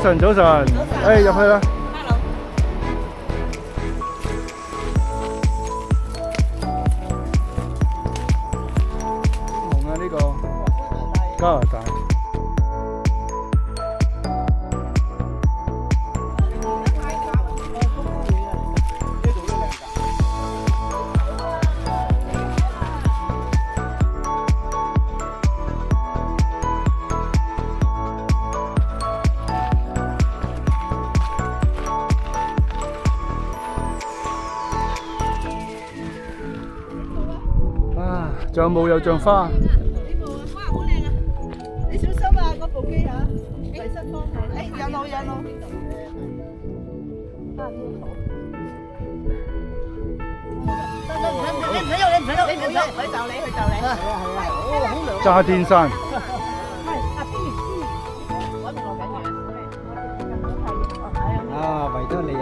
晨，早晨。誒，入去啦。紅啊，呢個加拿大。仲有冇有像花？呢部哇好靚啊！你小心啊，嗰部機嚇，第七方向。誒，有路有路。你唔使喐，你唔使喐，你唔使喐，佢就你，佢就你。係啊係啊，哦好涼。炸天山。係啊，邊嗰邊落緊雨。啊，維多利亞。